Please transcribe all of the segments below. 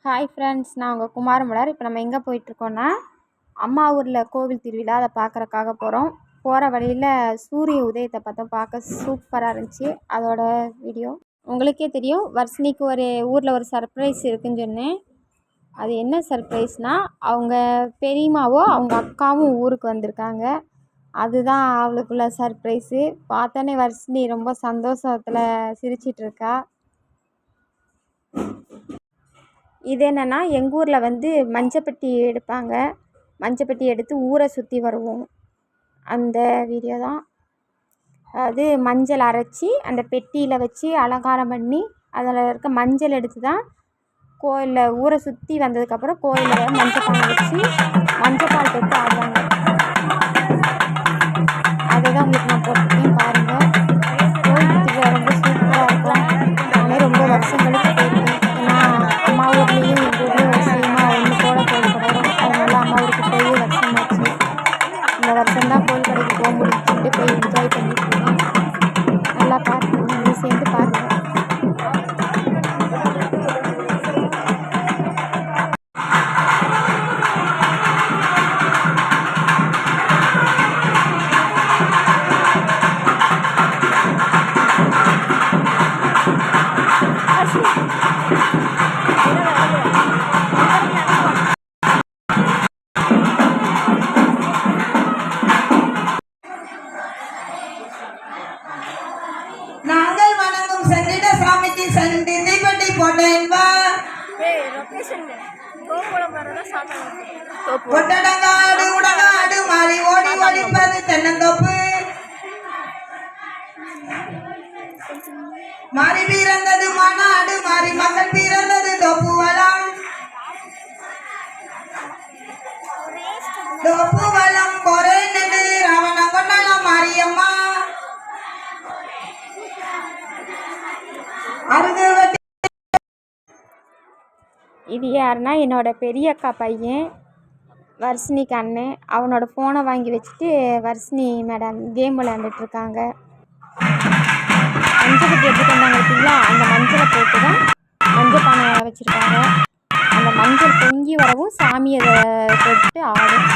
Hi friends, நான் உங்கள் குமாரமலர். இப்போ நம்ம எங்கே போயிட்டுருக்கோன்னா, அம்மா ஊரில் கோவில் திருவிழா, அதை பார்க்குறக்காக போகிறோம். போகிற வழியில் சூரிய உதயத்தை பார்த்தோம். பார்க்க சூப்பராக இருந்துச்சு. அதோட வீடியோ உங்களுக்கே தெரியும். வர்ஷினிக்கு ஒரு ஊரில் ஒரு சர்ப்ரைஸ் இருக்குதுன்னு சொன்னேன். அது என்ன சர்ப்ரைஸ்னால், அவங்க பெரியம்மாவோ அவங்க அக்காவும் ஊருக்கு வந்திருக்காங்க. அதுதான் அவளுக்குள்ள சர்ப்ரைஸு. பார்த்தோன்னே வர்ஷினி ரொம்ப சந்தோஷத்தில் சிரிச்சிட்ருக்கா. இது என்னென்னா, எங்கள் ஊரில் வந்து மஞ்சப்பட்டி எடுப்பாங்க. மஞ்சப்பட்டி எடுத்து ஊரை சுற்றி வருவோம். அந்த வீடியோ தான். அது மஞ்சள் அரைச்சி அந்த பெட்டியில் வச்சு அலங்காரம் பண்ணி அதில் இருக்க மஞ்சள் எடுத்து தான் கோயிலில் ஊரை சுற்றி வந்ததுக்கப்புறம் கோயிலில் மஞ்சள் பானை வச்சு மஞ்சள் பால் தொட்டு ஆடுவாங்க. அதை தான் உங்களுக்கு நான் போட்டிருக்கேன், பாருங்கள். கோயில் திருவிழா ரொம்ப சூப்பராக இருக்கும். நானே ரொம்ப வருஷங்களுக்கு போயிருக்கேன். ஏன்னா அம்மா ஊர்லேயும் எங்கள் ஊர்லேயும் வருஷமாக ஒன்று போல கோயில் கடை வரும். அதனால அம்மா ஊருக்கு போய் வருஷமாச்சு. இந்த வருஷம்தான் கோயில் கடைக்கு போக முடிச்சுட்டு போய் என்ஜாய் பண்ணிட்டுருக்கேன். நல்லா பார்த்துக்கோங்க, நீங்கள் சேர்ந்து பாருங்கள். நாங்கள் வணங்கும் சண்டிட சாமிக்கு சண்டிப்பட்டி போட்டேன் ஒட்டடங்காடு உடங்காடு மாறி ஓடி ஒழிப்பது தென்னந்தோப்பு மாறி பிறந்தது மாநாடு மாறி மகன் பிறந்தது தோப்பு வளம் தோப்பு வளம் கொரை நெடு ராவண கொண்டாளம் மாரியம்மா இது யாருன்னா, என்னோட பெரிய அக்கா பையன் வர்ஷினிக்கு அண்ணன். அவனோட ஃபோனை வாங்கி வச்சுட்டு வர்ஷினி மேடம் கேம் விளையாண்டுட்ருக்காங்க. மஞ்சள் கட்டி எடுத்துட்டு வந்தாங்க பார்த்தீங்களா, அந்த மஞ்சளை போட்டு தான் மஞ்சள் பானை வச்சுருக்காங்க. அந்த மஞ்சள் பொங்கி வரவும் சாமியை போட்டு ஆடும்.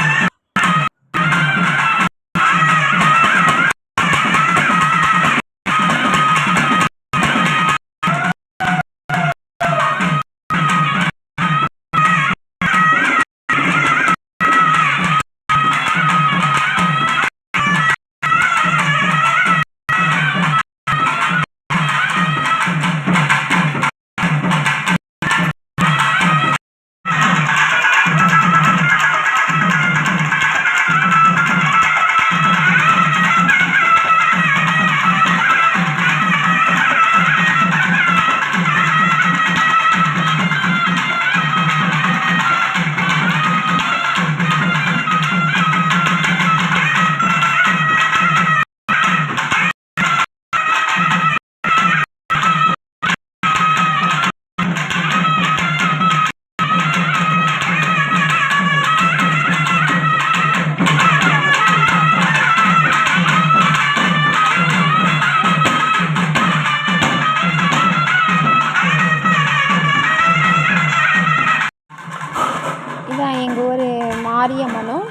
எங்கள் ஊர் மாரியம்மனும்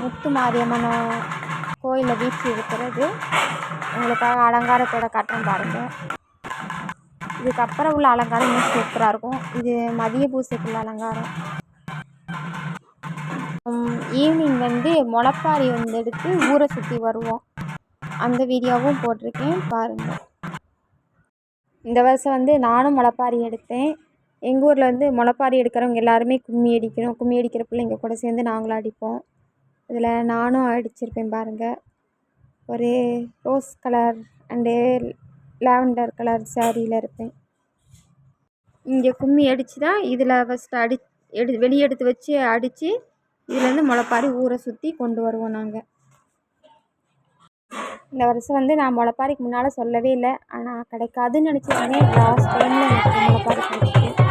முத்து மாரியம்மனும் கோயிலில் வீச்சு இருக்கிறது உங்களுக்காக அலங்காரத்தோட கட்டணம் பாருங்கள். இதுக்கப்புறம் உள்ள அலங்காரம் இன்னும் சூப்பராக இருக்கும். இது மதிய பூசைக்குள்ள அலங்காரம். ஈவினிங் வந்து முளைப்பாரி வந்து எடுத்து ஊரை சுற்றி வருவோம். அந்த வீடியோவும் போட்டிருக்கேன், பாருங்கள். இந்த வருஷம் வந்து நானும் முளைப்பாரி எடுத்தேன். எங்கள் ஊரில் வந்து முளைப்பாரி எடுக்கிறவங்க எல்லாருமே கும்மி அடிக்கணும். கும்மி அடிக்கிற பிள்ளைங்க கூட சேர்ந்து நாங்களும் அடிப்போம். இதில் நானும் அடிச்சிருப்பேன் பாருங்கள். ஒரு rose colour and lavender colour சாரியில் இருப்பேன். இங்கே கும்மி அடித்து தான் இதில் ஃபஸ்ட்டு வெளியே எடுத்து வச்சு அடித்து இதுலேருந்து முளைப்பாரி ஊரை சுற்றி கொண்டு வருவோம் நாங்கள். இந்த வருஷம் வந்து நான் முளைப்பாரிக்கு முன்னால் சொல்லவே இல்லை, ஆனால் கிடைக்காதுன்னு நினச்சிருந்தேன். லாஸ்ட் டைமில் எனக்கு முளைப்பாரி கிடைச்சிது.